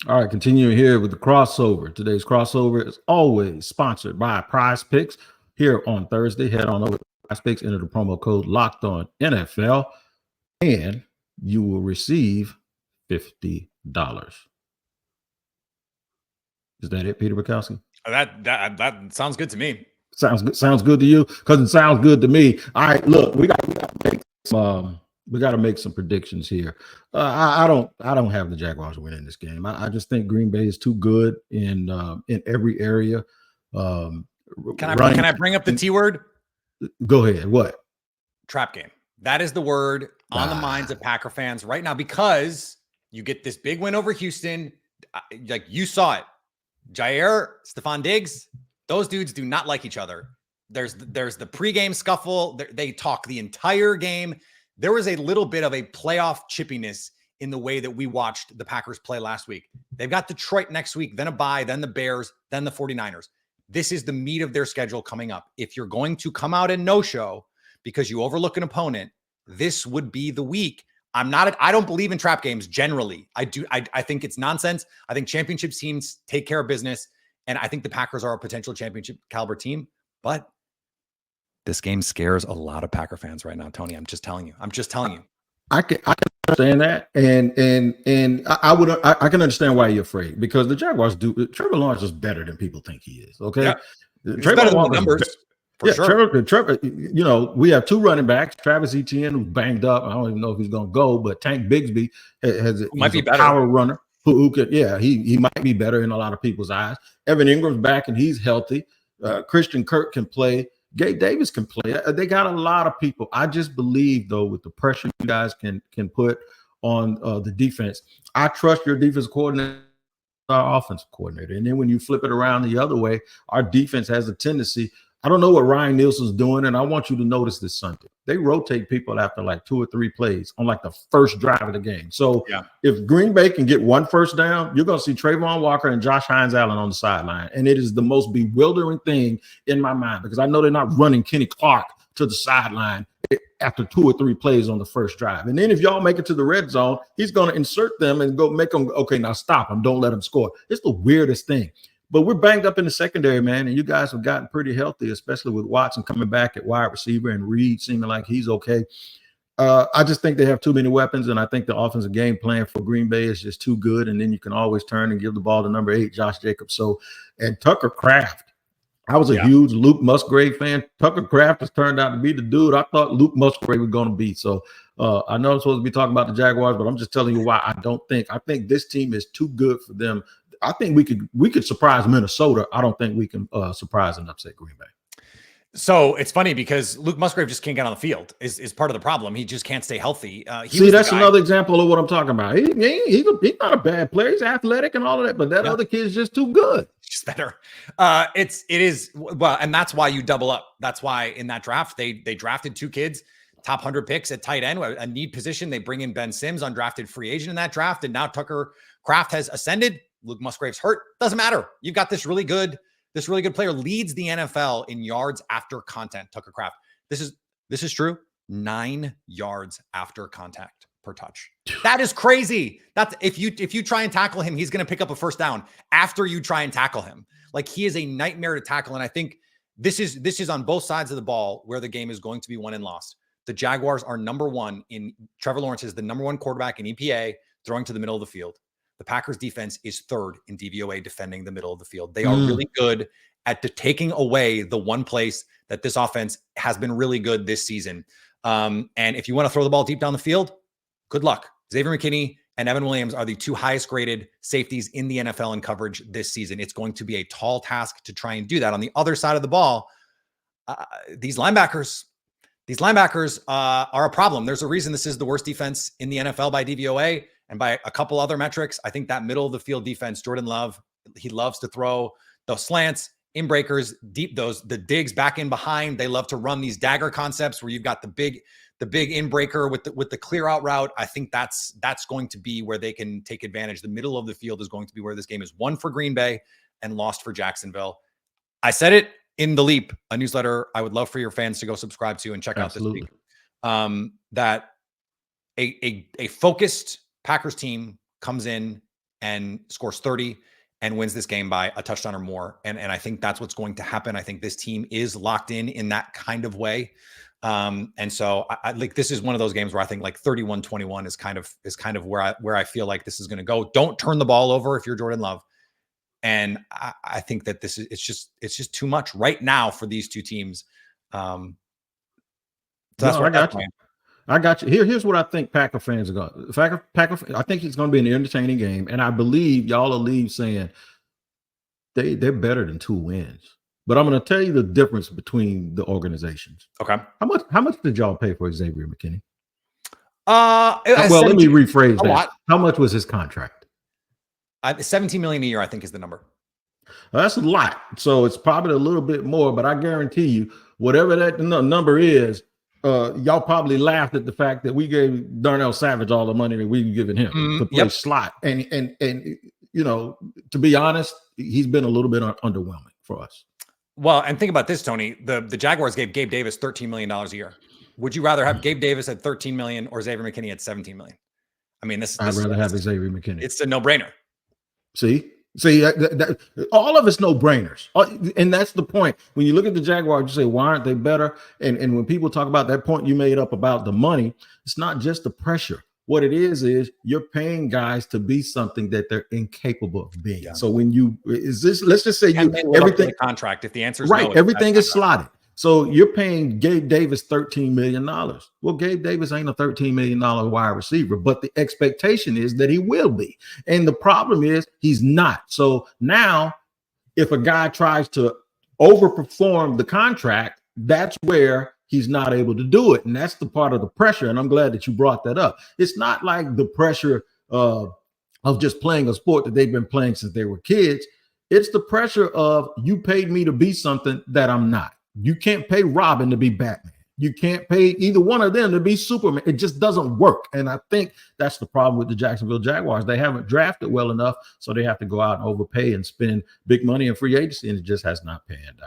All right, continuing here with the crossover. Today's crossover is always sponsored by Prize Picks. Here on Thursday, head on over to Prize Picks, enter the promo code Locked On NFL, and you will receive $50. Is that it, Peter Bukowski? That sounds good to me. Sounds good. Sounds good to you because it sounds good to me. All right, look, we got to make some predictions here. I don't have the Jaguars winning this game. I just think Green Bay is too good in every area. Can I bring up the T word? Go ahead. What? Trap game. That is the word on the minds of Packer fans right now because you get this big win over Houston. Like you saw it. Jair, Stephon Diggs, those dudes do not like each other. There's the pregame scuffle. They talk the entire game. There was a little bit of a playoff chippiness in the way that we watched the Packers play last week. They've got Detroit next week, then a bye, then the Bears, then the 49ers. This is the meat of their schedule coming up. If you're going to come out and no-show because you overlook an opponent, this would be the week. I don't believe in trap games generally. I think it's nonsense. I think championship teams take care of business. And I think the Packers are a potential championship caliber team, but this game scares a lot of Packer fans right now, Tony. I'm just telling you. I can understand that, and I can understand why you're afraid because the Jaguars do. Trevor Lawrence is better than people think he is. Okay, yeah. Trevor better than the numbers. For sure. Trevor, we have two running backs, Travis Etienne, who's banged up. I don't even know if he's going to go, but Tank Bigsby might be better. Power runner who could, he might be better in a lot of people's eyes. Evan Ingram's back and he's healthy. Christian Kirk can play. Gabe Davis can play. They got a lot of people. I just believe, though, with the pressure you guys can put on the defense, I trust your defense coordinator, our offensive coordinator. And then when you flip it around the other way, our defense has a tendency. I don't know what Ryan Nielsen's doing, and I want you to notice this Sunday. They rotate people after like 2 or 3 plays on like the first drive of the game. So if Green Bay can get 1 first down, you're going to see Trayvon Walker and Josh Hines-Allen on the sideline. And it is the most bewildering thing in my mind because I know they're not running Kenny Clark to the sideline after 2 or 3 plays on the first drive. And then if y'all make it to the red zone, he's going to insert them and go make them, okay, now stop them. Don't let them score. It's the weirdest thing. But we're banged up in the secondary, man, and you guys have gotten pretty healthy, especially with Watson coming back at wide receiver and Reed seeming like he's okay. I just think they have too many weapons, and I think the offensive game plan for Green Bay is just too good, and then you can always turn and give the ball to number 8, Josh Jacobs. So, and Tucker Kraft. I was a huge Luke Musgrave fan. Tucker Kraft has turned out to be the dude I thought Luke Musgrave was going to be. So I know I'm supposed to be talking about the Jaguars, but I'm just telling you why I think this team is too good for them. I think we could surprise Minnesota. I don't think we can surprise and upset Green Bay. So it's funny because Luke Musgrave just can't get on the field is part of the problem. He just can't stay healthy. That's another example of what I'm talking about. He's not a bad player. He's athletic and all of that, but that other kid is just too good. Just better. It is well, and that's why you double up. That's why in that draft they drafted 2 kids, top 100 picks at tight end, a need position. They bring in Ben Sims, undrafted free agent in that draft, and now Tucker Kraft has ascended. Luke Musgrave's hurt. Doesn't matter. You've got this really good player, leads the NFL in yards after contact. Tucker Kraft. This is true. 9 yards after contact per touch. That is crazy. That's if you try and tackle him, he's going to pick up a first down after you try and tackle him. Like he is a nightmare to tackle. And I think this is on both sides of the ball where the game is going to be won and lost. The Jaguars are number 1 in Trevor Lawrence is the number 1 quarterback in EPA throwing to the middle of the field. The Packers defense is 3rd in DVOA defending the middle of the field. They are really good at taking away the one place that this offense has been really good this season. And if you want to throw the ball deep down the field, good luck. Xavier McKinney and Evan Williams are the 2 highest graded safeties in the NFL in coverage this season. It's going to be a tall task to try and do that. On the other side of the ball, these linebackers are a problem. There's a reason this is the worst defense in the NFL by DVOA. And by a couple other metrics, I think that middle of the field defense, Jordan Love, he loves to throw those slants, in breakers, deep, the digs back in behind. They love to run these dagger concepts where you've got the big in breaker with the clear out route. I think that's going to be where they can take advantage. The middle of the field is going to be where this game is won for Green Bay and lost for Jacksonville. I said it in The Leap, a newsletter I would love for your fans to go subscribe to and check out this week. That a focused Packers team comes in and scores 30 and wins this game by a touchdown or more. And I think that's what's going to happen. I think this team is locked in that kind of way. And so I like, this is one of those games where I think like 31-21 is kind of where I feel like this is going to go. Don't turn the ball over if you're Jordan Love. And I think that it's just too much right now for these two teams. So that's what I got you. Here's what I think Packer fans are going. I think it's going to be an entertaining game, and I believe y'all will leave saying they're better than 2 wins. But I'm going to tell you the difference between the organizations. Okay. How much did y'all pay for Xavier McKinney? Well, let me rephrase that. How much was his contract? $17 million a year, I think, is the number. Well, that's a lot. So it's probably a little bit more, but I guarantee you, whatever that number is, y'all probably laughed at the fact that we gave Darnell Savage all the money that we were giving him to play slot. And you know, to be honest, he's been a little bit underwhelming for us. Well, and think about this, Tony. The Jaguars gave Gabe Davis $13 million a year. Would you rather have Gabe Davis at $13 million or Xavier McKinney at $17 million? I mean, I'd rather have Xavier McKinney. It's a no-brainer. See, all of it's no-brainers. And that's the point. When you look at the Jaguars, you say, why aren't they better? And when people talk about that point you made up about the money, it's not just the pressure. What it is you're paying guys to be something that they're incapable of being. Yeah. So when let's just say everything the contract, if the answer is right, no, everything is slotted. So you're paying Gabe Davis $13 million. Well, Gabe Davis ain't a $13 million wide receiver, but the expectation is that he will be. And the problem is he's not. So now if a guy tries to overperform the contract, that's where he's not able to do it. And that's the part of the pressure. And I'm glad that you brought that up. It's not like the pressure of just playing a sport that they've been playing since they were kids. It's the pressure of you paid me to be something that I'm not. You can't pay Robin to be Batman. You can't pay either one of them to be Superman. It just doesn't work. And I think that's the problem with the Jacksonville Jaguars. They haven't drafted well enough, so they have to go out and overpay and spend big money in free agency, and it just has not panned out.